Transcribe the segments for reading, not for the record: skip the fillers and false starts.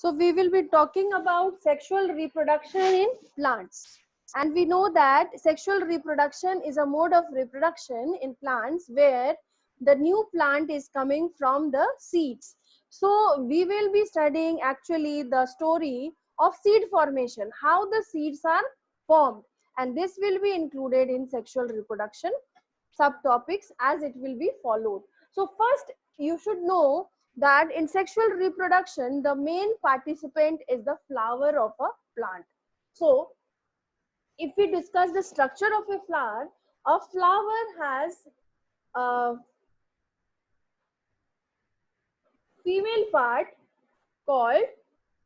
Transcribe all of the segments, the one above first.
So we will be talking about sexual reproduction in plants. And we know that sexual reproduction is a mode of reproduction in plants where the new plant is coming from the seeds. So we will be studying actually the story of seed formation, how the seeds are formed. And this will be included in sexual reproduction subtopics as it will be followed. So first you should know that in sexual reproduction, the main participant is the flower of a plant. So, if we discuss the structure of a flower has a female part called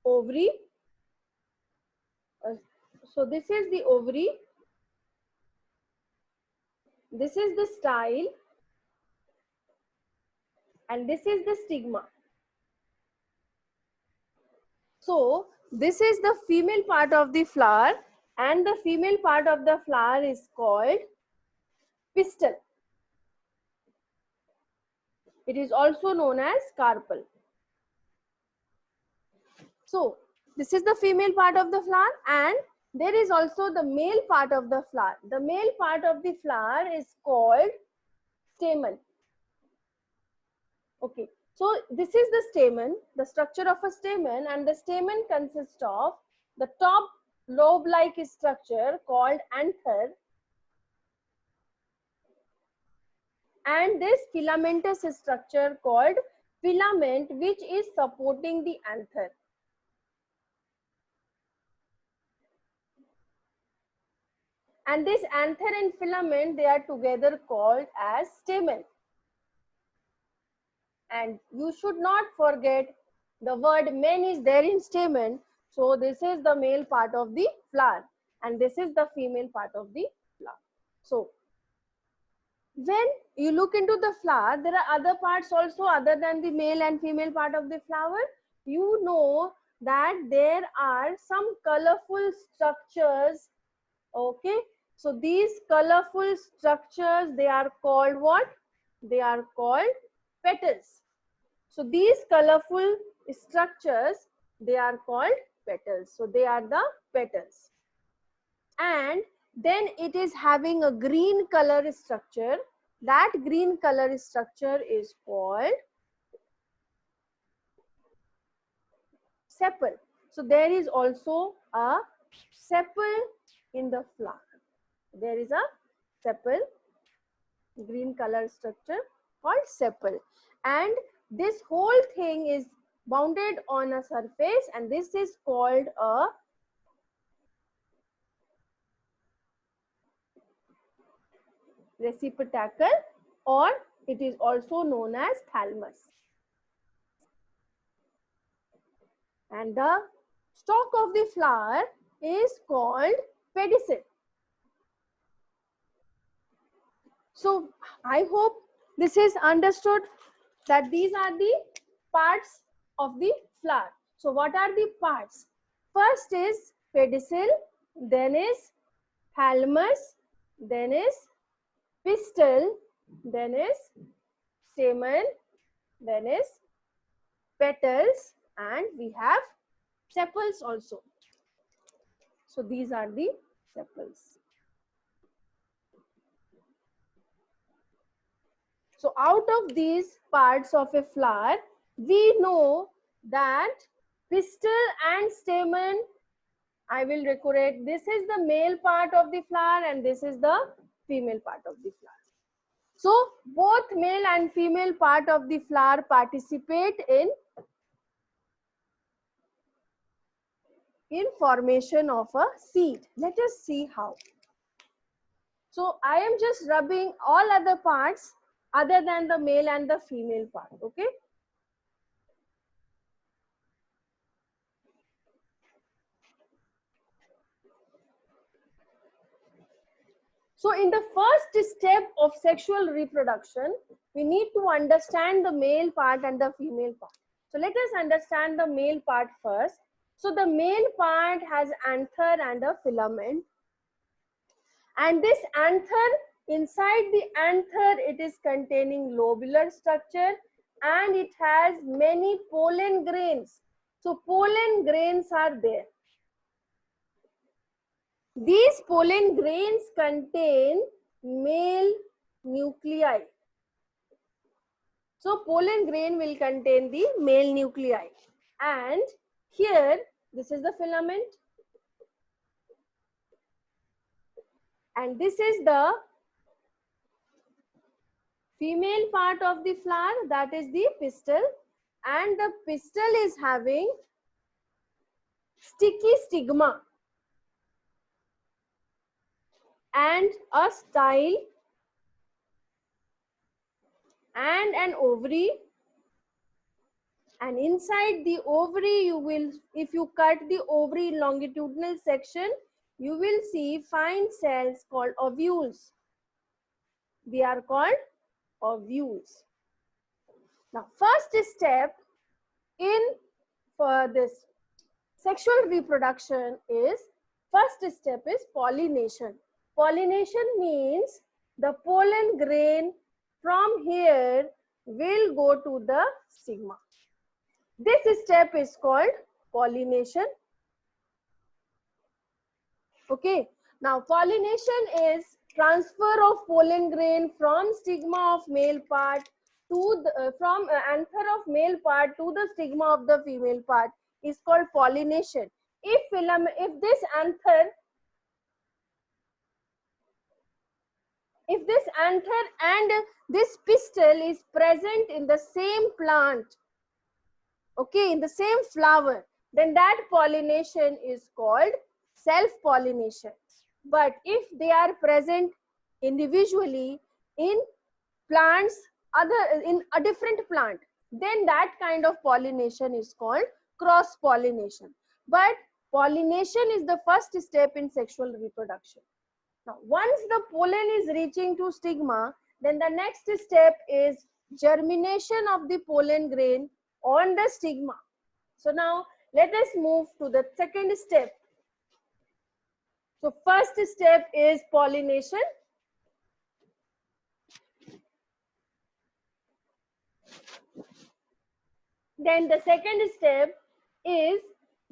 ovary. So, this is the ovary, this is the style, and this is the stigma. So, this is the female part of the flower, and the female part of the flower is called pistil. It is also known as carpel. So, this is the female part of the flower, and there is also the male part of the flower. The male part of the flower is called stamen. Okay, so this is the stamen, the structure of a stamen, and the stamen consists of the top lobe-like structure called anther, and this filamentous structure called filament, which is supporting the anther. And this anther and filament, they are together called as stamen. And you should not forget the word men is there in stamen. So this is the male part of the flower and this is the female part of the flower. So when you look into the flower, there are other parts also other than the male and female part of the flower. You know that there are some colorful structures. Okay, so these colorful structures, they are called what? They are called petals. So these colorful structures, they are called petals. So they are the petals. And then it is having a green color structure. That green color structure is called sepal. So there is also a sepal in the flower. There is a sepal, green color structure called sepal, and this whole thing is bounded on a surface, and this is called a receptacle, or it is also known as thalamus. And the stalk of the flower is called pedicel. So I hope this is understood that these are the parts of the flower. So what are the parts? First is pedicel, then is thalamus, then is pistil, then is stamen, then is petals, and we have sepals also. So these are the sepals. So out of these parts of a flower, we know that pistil and stamen, I will record, this is the male part of the flower and this is the female part of the flower. So both male and female part of the flower participate in formation of a seed. Let us see how. So I am just rubbing all other parts other than the male and the female part, okay? So in the first step of sexual reproduction, we need to understand the male part and the female part. So let us understand the male part first. So the male part has anther and a filament. And this anther, inside the anther, it is containing lobular structure and it has many pollen grains. So pollen grains are there. These pollen grains contain male nuclei. So pollen grain will contain the male nuclei. And here, this is the filament. And this is the female part of the flower, that is the pistil. And the pistil is having sticky stigma and a style and an ovary. And inside the ovary, you will, if you cut the ovary longitudinal section, you will see fine cells called ovules. They are called ovules. Now, first step in for this sexual reproduction is, first step is pollination. Pollination means the pollen grain from here will go to the stigma. This step is called pollination. Okay. Now, pollination is transfer of pollen grain from stigma of male part to the, from anther of male part to the stigma of the female part is called pollination. If this anther and this pistil is present in the same plant, okay, in the same flower, then that pollination is called self-pollination. But if they are present individually in plants, in a different plant, then that kind of pollination is called cross-pollination. But pollination is the first step in sexual reproduction. Now, once the pollen is reaching to stigma, then the next step is germination of the pollen grain on the stigma. So now let us move to the second step. So first step is pollination. Then the second step is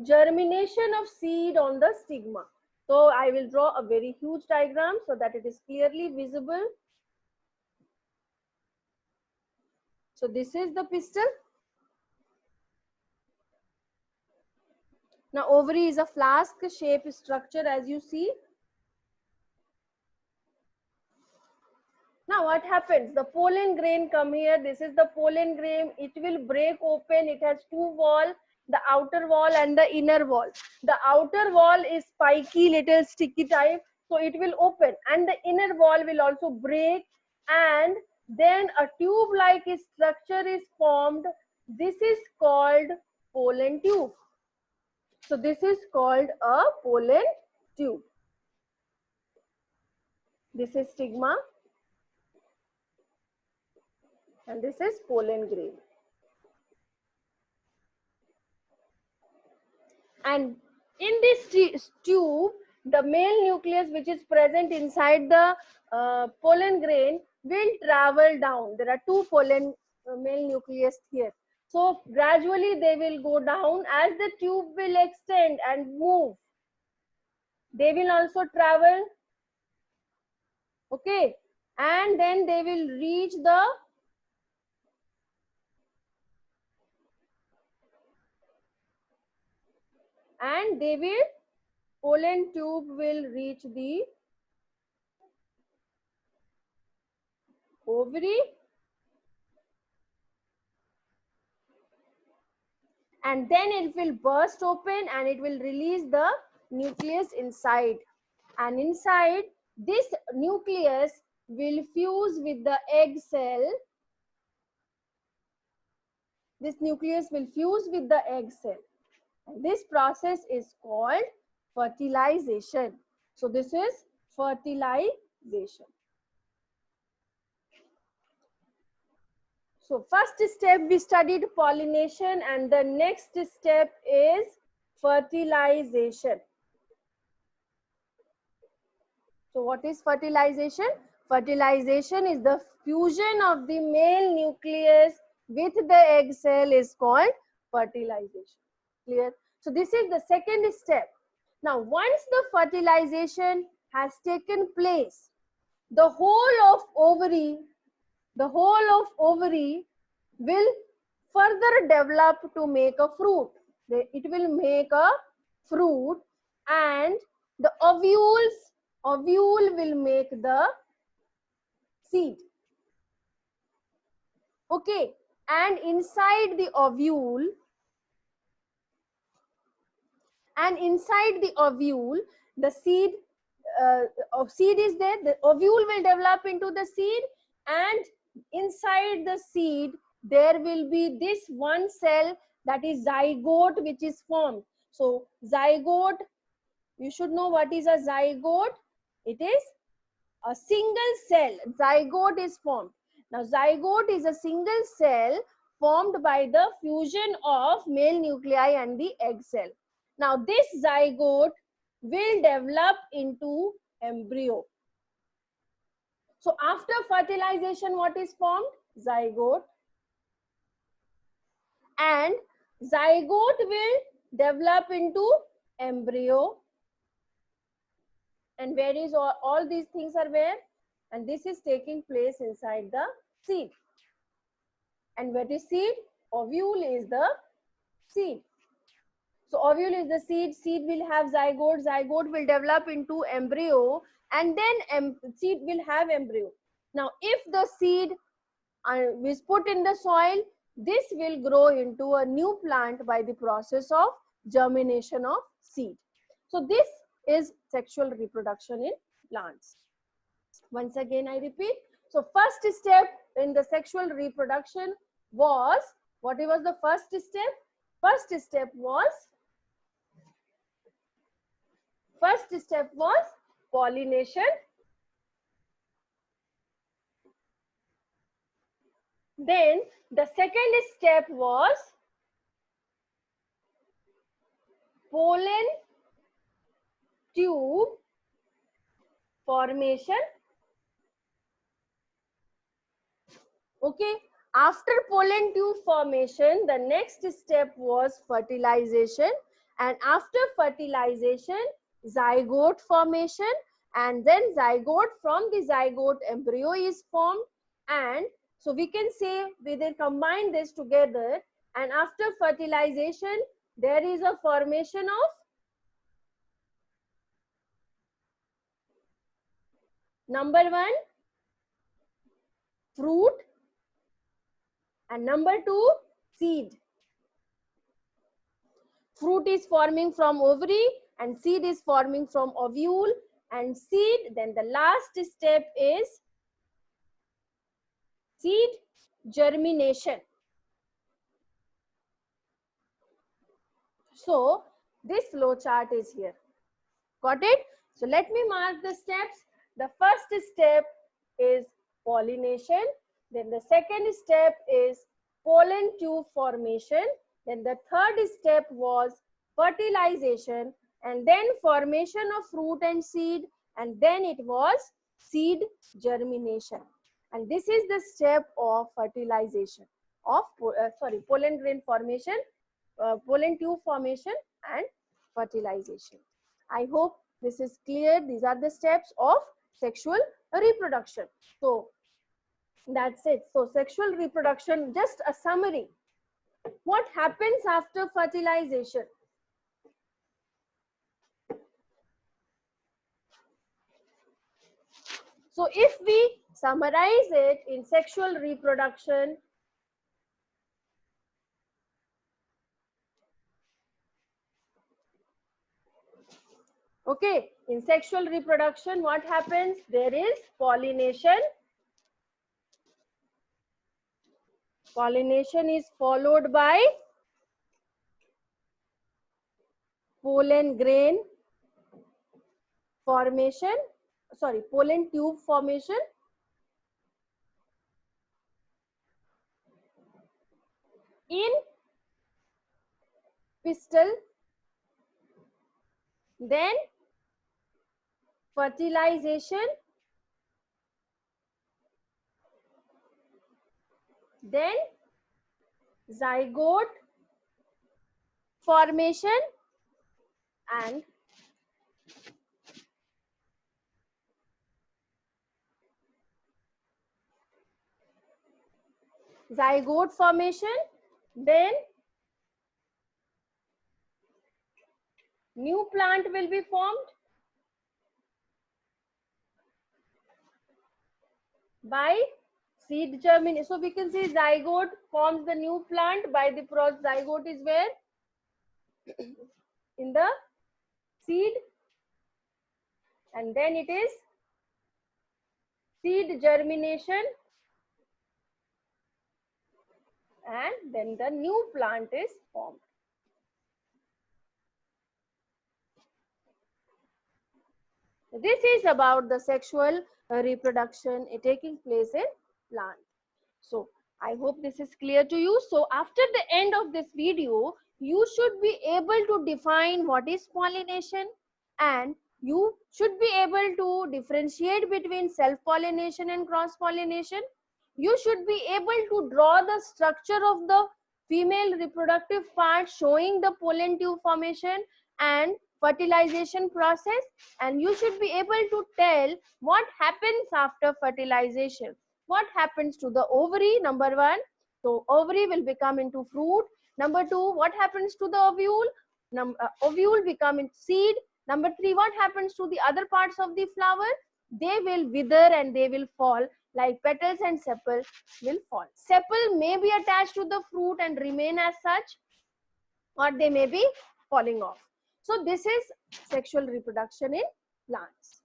germination of seed on the stigma. So I will draw a very huge diagram so that it is clearly visible. So this is the pistil. Now ovary is a flask shape structure, as you see. Now what happens? The pollen grain come here. This is the pollen grain. It will break open. It has two walls, the outer wall and the inner wall. The outer wall is spiky, little sticky type. So it will open, and the inner wall will also break, and then a tube-like structure is formed. This is called pollen tube. So this is called a pollen tube. This is stigma. And this is pollen grain. And in this tube, the male nucleus which is present inside the pollen grain will travel down. There are two pollen male nucleus here. So gradually they will go down as the tube will extend and move. They will also travel. Okay. And then they will reach the pollen tube will reach the ovary, and then it will burst open and it will release the nucleus inside. And inside, this nucleus will fuse with the egg cell. This nucleus will fuse with the egg cell. And this process is called fertilization. So this is fertilization. So first step we studied pollination, and the next step is fertilization. So what is fertilization? Fertilization is the fusion of the male nucleus with the egg cell is called fertilization. Clear? So this is the second step. Now, once the fertilization has taken place, the whole of ovary will further develop to make a fruit. It will make a fruit, and the ovule will make the seed. Okay, and inside the ovule, the seed is there. The ovule will develop into the seed, and inside the seed there will be this one cell, that is zygote, which is formed. So zygote, you should know what is a zygote. It is a single cell. Zygote is formed. Now zygote is a single cell formed by the fusion of male nuclei and the egg cell. Now this zygote will develop into embryo. So after fertilization, what is formed? Zygote. And zygote will develop into embryo. And where is all these things are where? And this is taking place inside the seed. And what is seed? Ovule is the seed. So ovule is the seed. Seed will have zygote. Zygote will develop into embryo, and then seed will have embryo. Now, if the seed is put in the soil, this will grow into a new plant by the process of germination of seed. So this is sexual reproduction in plants. Once again, I repeat. So first step in the sexual reproduction was, what was the first step? First step was pollination. Then the second step was pollen tube formation. Okay. After pollen tube formation, the next step was fertilization. And after fertilization, zygote formation. And then zygote, from the zygote, embryo is formed. And so we can say, we then combine this together. And after fertilization, there is a formation of number 1, fruit, and number 2, seed. Fruit is forming from ovary and seed is forming from ovule and seed. Then the last step is seed germination. So this flow chart is here. Got it? So let me mark the steps. The first step is pollination. Then the second step is pollen tube formation. Then the third step was fertilization, and then formation of fruit and seed, and then it was seed germination. And this is the step of fertilization of pollen grain formation, pollen tube formation, and fertilization. I hope this is clear. These are the steps of sexual reproduction. So that's it. So sexual reproduction, just a summary. What happens after fertilization? So if we summarize it in sexual reproduction, okay, in sexual reproduction, what happens? There is pollination. Pollination is followed by pollen grain formation, pollen tube formation. In pistil, then fertilization, then zygote formation and zygote formation, then new plant will be formed by seed germination. So we can see zygote forms the new plant by the process. Zygote is where? In the seed, and then it is seed germination, and then the new plant is formed. This is about the sexual reproduction taking place in plant. So I hope this is clear to you. So after the end of this video, you should be able to define what is pollination, and you should be able to differentiate between self-pollination and cross-pollination. You should be able to draw the structure of the female reproductive part showing the pollen tube formation and fertilization process, and you should be able to tell what happens after fertilization. What happens to the ovary? Number one, so ovary will become into fruit. Number two, what happens to the ovule? Ovule become into seed. Number three, what happens to the other parts of the flower? They will wither and they will fall, like petals and sepal will fall. Sepal may be attached to the fruit and remain as such, or they may be falling off. So this is sexual reproduction in plants.